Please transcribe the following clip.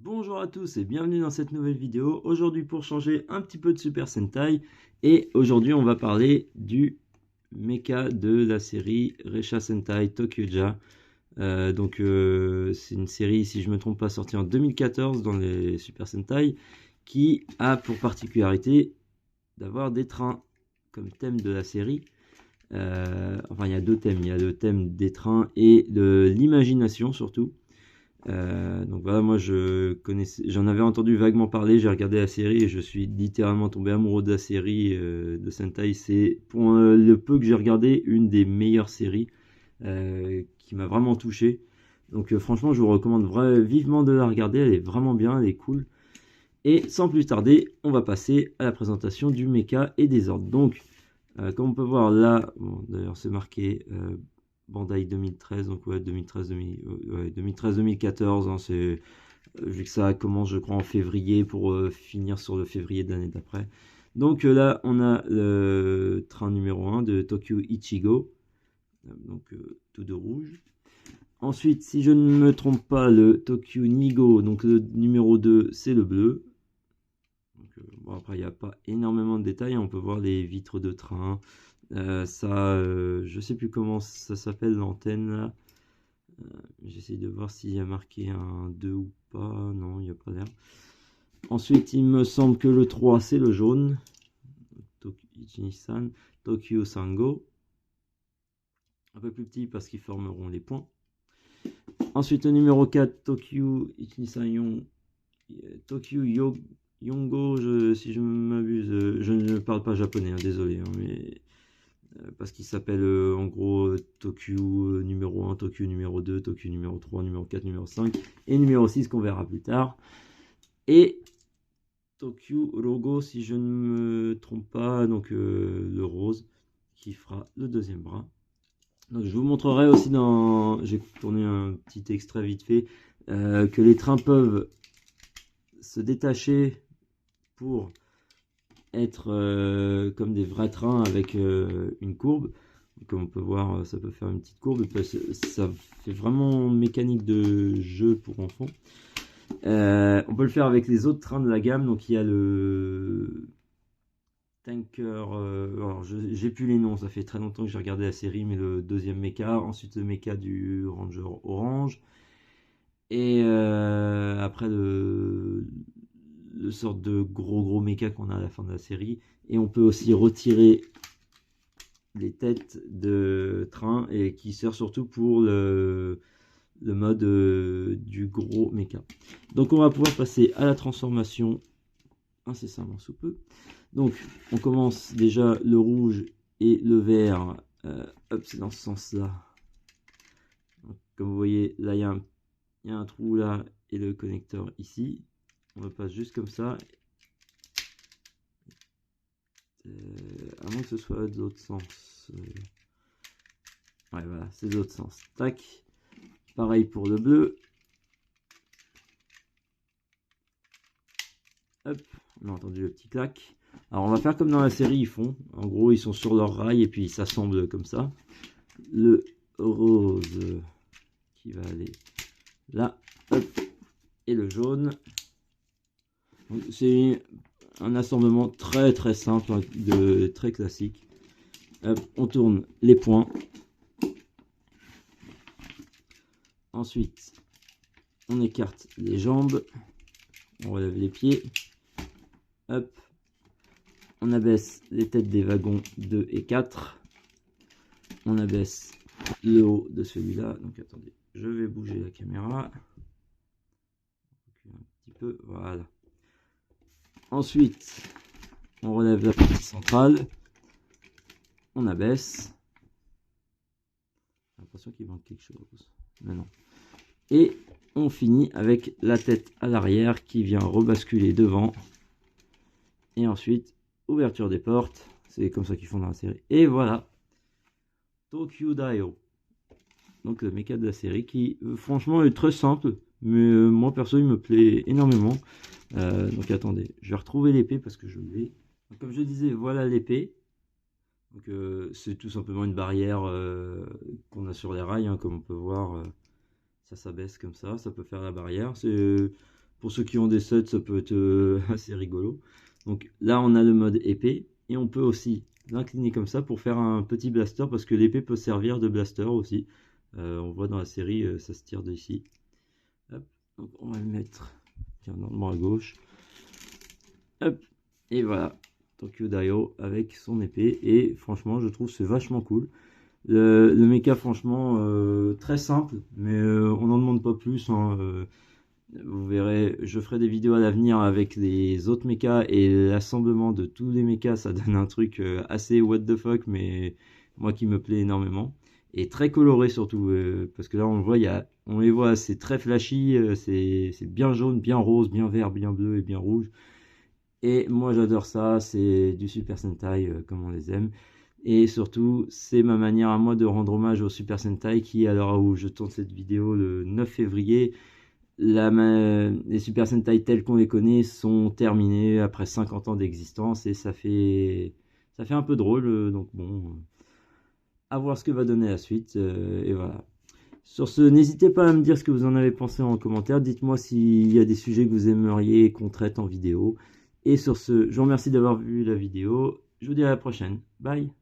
Bonjour à tous et bienvenue dans cette nouvelle vidéo. Aujourd'hui pour changer un petit peu de Super Sentai. Et aujourd'hui on va parler du mecha de la série Reisha Sentai Tokyuja. C'est une série, si je me trompe pas, sortie en 2014 dans les Super Sentai, qui a pour particularité d'avoir des trains comme thème de la série. Il y a deux thèmes. Il y a le thème des trains et de l'imagination surtout. Donc voilà, moi j'en avais entendu vaguement parler, j'ai regardé la série et je suis littéralement tombé amoureux de la série de Sentai. C'est pour le peu que j'ai regardé une des meilleures séries qui m'a vraiment touché. Donc franchement, je vous recommande vivement de la regarder, elle est vraiment bien, elle est cool. Et sans plus tarder, on va passer à la présentation du mecha et des ordres. Donc, comme on peut voir là, bon, d'ailleurs c'est marqué Bandai 2013, donc ouais, 2013-2014, hein, vu que ça commence je crois en février pour finir sur le février de l'année d'après. Donc là on a le train numéro 1 de Tokyo Ichigo, tout de rouge. Ensuite, si je ne me trompe pas, le Tokyo Nigo, donc le numéro 2 c'est le bleu. Après il n'y a pas énormément de détails, on peut voir les vitres de train. Je sais plus comment ça s'appelle l'antenne là. J'essaie de voir s'il y a marqué un 2 ou pas. Non, il n'y a pas l'air. Ensuite, il me semble que le 3 c'est le jaune. Ichi-san, Tokyo Sango. Un peu plus petit parce qu'ils formeront les points. Ensuite, le numéro 4, Tokyo Ichi-san Tokyo Yongo, si je m'abuse, je ne parle pas japonais, hein, désolé, hein, mais parce qu'il s'appelle en gros Tokyo numéro 1, Tokyo numéro 2, Tokyo numéro 3, numéro 4, numéro 5 et numéro 6 qu'on verra plus tard. Et Tokyo Logo, si je ne me trompe pas, donc le rose qui fera le deuxième bras. Donc je vous montrerai aussi j'ai tourné un petit extrait vite fait, que les trains peuvent se détacher pour être comme des vrais trains avec une courbe. Comme on peut voir, ça peut faire une petite courbe. Ça fait vraiment mécanique de jeu pour enfants. On peut le faire avec les autres trains de la gamme. Donc il y a le Tanker. Alors j'ai plus les noms, ça fait très longtemps que j'ai regardé la série, mais le deuxième mecha. Ensuite le mecha du Ranger Orange. Et après le sorte de gros méca qu'on a à la fin de la série. Et on peut aussi retirer les têtes de train et qui sert surtout pour le mode du gros méca. Donc on va pouvoir passer à la transformation incessamment sous peu. Donc on commence déjà le rouge et le vert. Hop, c'est dans ce sens là. Comme vous voyez là il y a un trou là et le connecteur ici. On le passe juste comme ça. À moins que ce soit de l'autre sens. Ouais, voilà, c'est de l'autre sens. Tac. Pareil pour le bleu. Hop, on a entendu le petit clac. Alors, on va faire comme dans la série, ils font. En gros, ils sont sur leur rail et puis ils s'assemblent comme ça. Le rose qui va aller là. Hop. Et le jaune. C'est un assemblement très simple, très classique. Hop, on tourne les points. Ensuite, on écarte les jambes. On relève les pieds. Hop. On abaisse les têtes des wagons 2 et 4. On abaisse le haut de celui-là. Donc attendez, je vais bouger la caméra. Un petit peu, voilà. Ensuite, on relève la partie centrale. On abaisse. J'ai l'impression qu'il manque quelque chose. Mais non. Et on finit avec la tête à l'arrière qui vient rebasculer devant. Et ensuite, ouverture des portes. C'est comme ça qu'ils font dans la série. Et voilà. Tokyo Daio. Donc le mecha de la série qui, franchement, est très simple. Mais moi, perso, il me plaît énormément. Donc attendez, je vais retrouver l'épée parce que je l'ai. Comme je disais, voilà l'épée. Donc c'est tout simplement une barrière qu'on a sur les rails, hein, comme on peut voir. Ça s'abaisse comme ça peut faire la barrière. Pour ceux qui ont des sets, ça peut être assez rigolo. Donc là, on a le mode épée. Et on peut aussi l'incliner comme ça pour faire un petit blaster, parce que l'épée peut servir de blaster aussi. On voit dans la série, ça se tire d'ici. Donc on va le mettre dans le bras à gauche. Hop, et voilà. Tokyo Dio avec son épée. Et franchement, je trouve c'est vachement cool. Le mecha, franchement, très simple, mais on n'en demande pas plus. Hein, vous verrez, je ferai des vidéos à l'avenir avec les autres mechas et l'assemblement de tous les mechas. Ça donne un truc assez what the fuck, mais moi qui me plaît énormément. Et très coloré surtout, parce que là on le voit, on les voit, c'est très flashy, c'est bien jaune, bien rose, bien vert, bien bleu et bien rouge. Et moi j'adore ça, c'est du Super Sentai comme on les aime. Et surtout, c'est ma manière à moi de rendre hommage au Super Sentai qui, à l'heure où je tourne cette vidéo le 9 février, les Super Sentai tels qu'on les connaît sont terminés après 50 ans d'existence et ça fait un peu drôle. Donc bon, à voir ce que va donner la suite. Et voilà. Sur ce, n'hésitez pas à me dire ce que vous en avez pensé en commentaire. Dites-moi s'il y a des sujets que vous aimeriez qu'on traite en vidéo. Et sur ce, je vous remercie d'avoir vu la vidéo. Je vous dis à la prochaine. Bye!